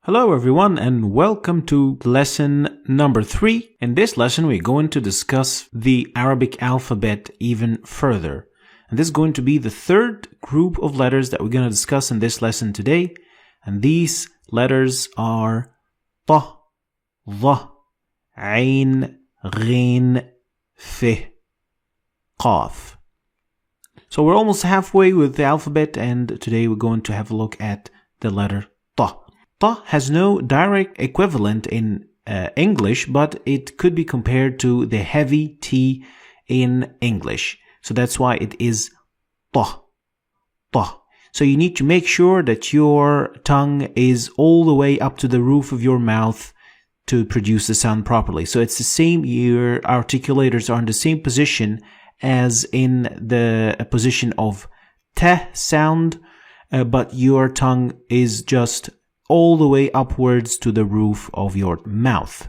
Hello everyone and welcome to lesson number 3. In this lesson we're going to discuss the Arabic alphabet even further. And this is going to be the third group of letters that we're going to discuss in this lesson today. And these letters are Ta, Dha, Ain, Ghin, F, Qaf. So we're almost halfway with the alphabet and today we're going to have a look at the letter Ta. Ta has no direct equivalent in English, but it could be compared to the heavy T in English. So that's why it is Ta. Ta. So you need to make sure that your tongue is all the way up to the roof of your mouth to produce the sound properly. So it's the same, your articulators are in the same position as in the position of T sound, but your tongue is just all the way upwards to the roof of your mouth.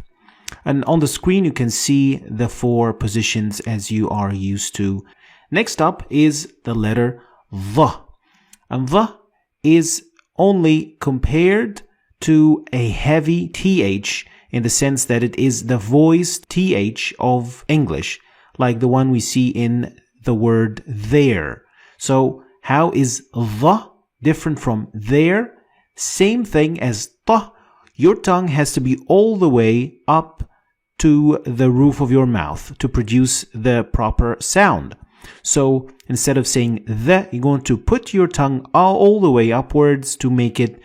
And on the screen you can see the 4 positions as you are used to. Next up is the letter Dha. And Dha is only compared to a heavy TH in the sense that it is the voiced TH of English, like the one we see in the word there. So how is Dha different from there? Same thing as Ta. Your tongue has to be all the way up to the roof of your mouth to produce the proper sound. So instead of saying the, you're going to put your tongue all the way upwards to make it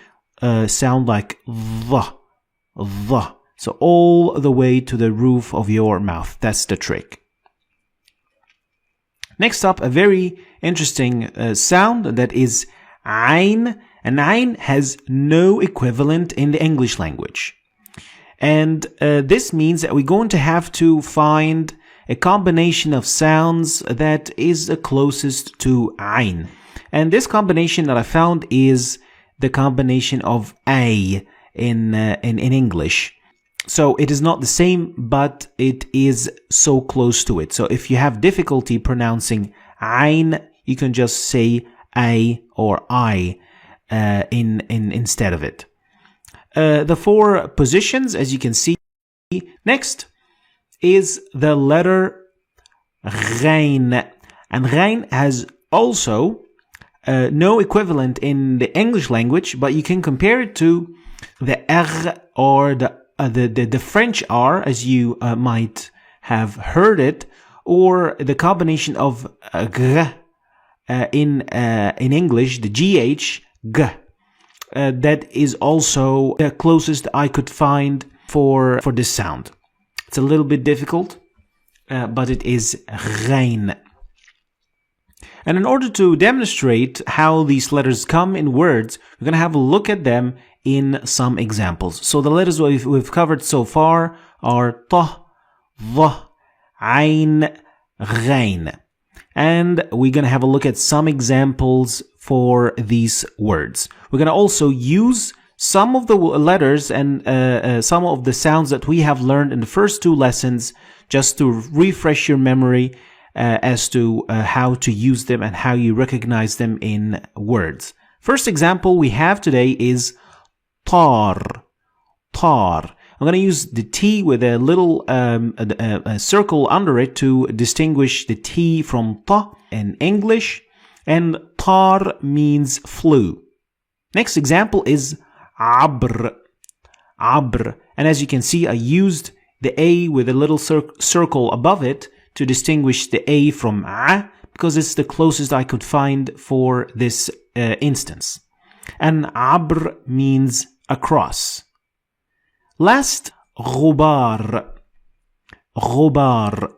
sound like Dha. Dha. So all the way to the roof of your mouth. That's the trick. Next up, a very interesting sound that is Ain. And Ain has no equivalent in the English language. And this means that we're going to have to find a combination of sounds that is the closest to Ain. And this combination that I found is the combination of A in English. So it is not the same, but it is so close to it. So if you have difficulty pronouncing Ain, you can just say A or I. Instead of it. The 4 positions, as you can see. Next is the letter Ghain. And Ghain has also no equivalent in the English language, but you can compare it to the R or the French R, as you might have heard it, or the combination of gr in English, the GH, G. That is also the closest I could find for this sound. It's a little bit difficult, but it is Ghain. And in order to demonstrate how these letters come in words, we're going to have a look at them in some examples. So the letters we've covered so far are Ta, Dha, Ain, Ghain. And we're going to have a look at some examples for these words. We're going to also use some of the letters and some of the sounds that we have learned in the first 2 lessons just to refresh your memory as to how to use them and how you recognize them in words. First example we have today is tar. Tar. I'm going to use the T with a little a circle under it to distinguish the T from Ta in English. And tar means flew. Next example is abr. Abr. And as you can see, I used the A with a little circle above it to distinguish the A from A because it's the closest I could find for this instance. And abr means across. Last, ghubar. Ghubar.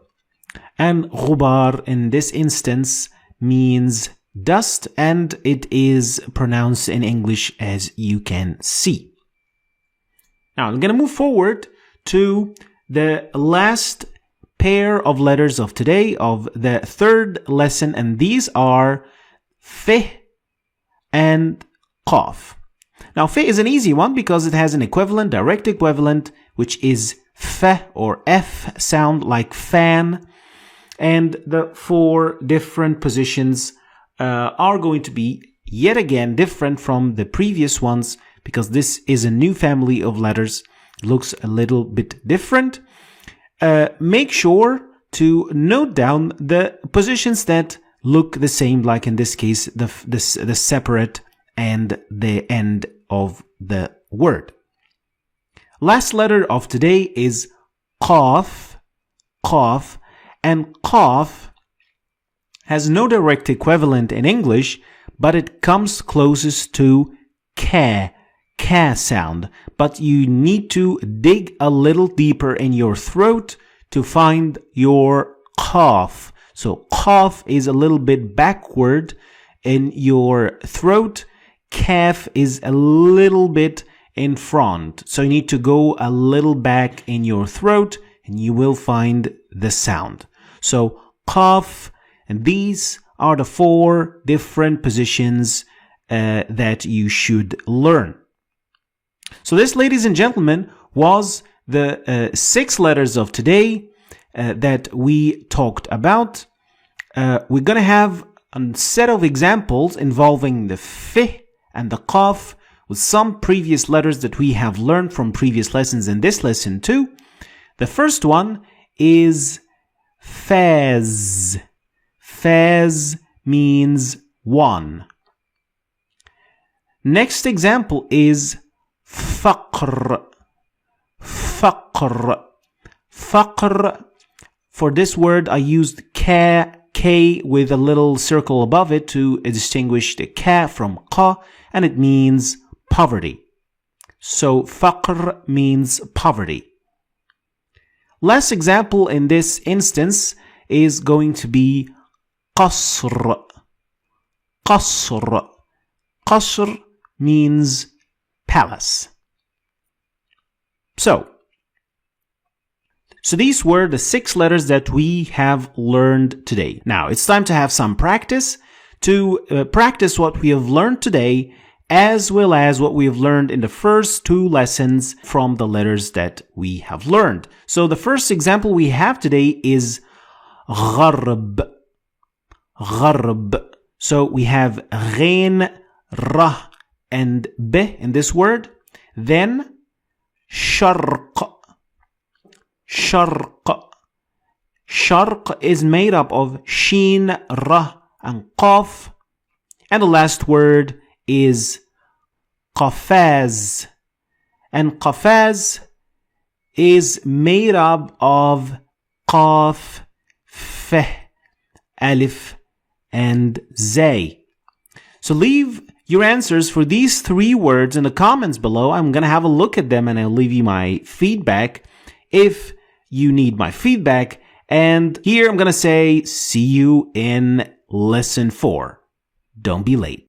And ghubar in this instance means dust, and it is pronounced in English as you can see. Now I'm going to move forward to the last pair of letters of today, of the 3rd lesson, and these are F and Qaf. Now F is an easy one because it has an equivalent, direct equivalent, which is F or F sound like fan. And the 4 different positions are going to be yet again different from the previous ones because this is a new family of letters. It looks a little bit different. Make sure to note down the positions that look the same, like in this case, the separate and the end of the word. Last letter of today is qaf, qaf, and qaf has no direct equivalent in English, but it comes closest to ka sound. But you need to dig a little deeper in your throat to find your qaf. So qaf is a little bit backward in your throat. Kaf is a little bit in front. So you need to go a little back in your throat and you will find the sound. So qaf, and these are the 4 different positions that you should learn. So this, ladies and gentlemen, was the 6 letters of today that we talked about. We're going to have a set of examples involving the f and the qaf with some previous letters that we have learned from previous lessons in this lesson too. The first one is faz. Faz means 1. Next example is faqr. Faqr. Faqr. For this word, I used K with a little circle above it to distinguish the ka from qa, and it means poverty. So faqr means poverty. Last example in this instance is going to be qasr. Qasr. Qasr means palace. So these were the 6 letters that we have learned today. Now, it's time to have some practice, to practice what we have learned today, as well as what we have learned in the first 2 lessons from the letters that we have learned. So the first example we have today is gharb. Gharb. So we have ghain, ra, and b in this word. Then sharq. Sharq. Sharq is made up of sheen, ra, and qaf. And the last word is qafaz. And qafaz is made up of qaf, f, alif, and zay. So leave your answers for these 3 words in the comments below. I'm going to have a look at them and I'll leave you my feedback if you need my feedback. And here I'm going to say, see you in lesson 4. Don't be late.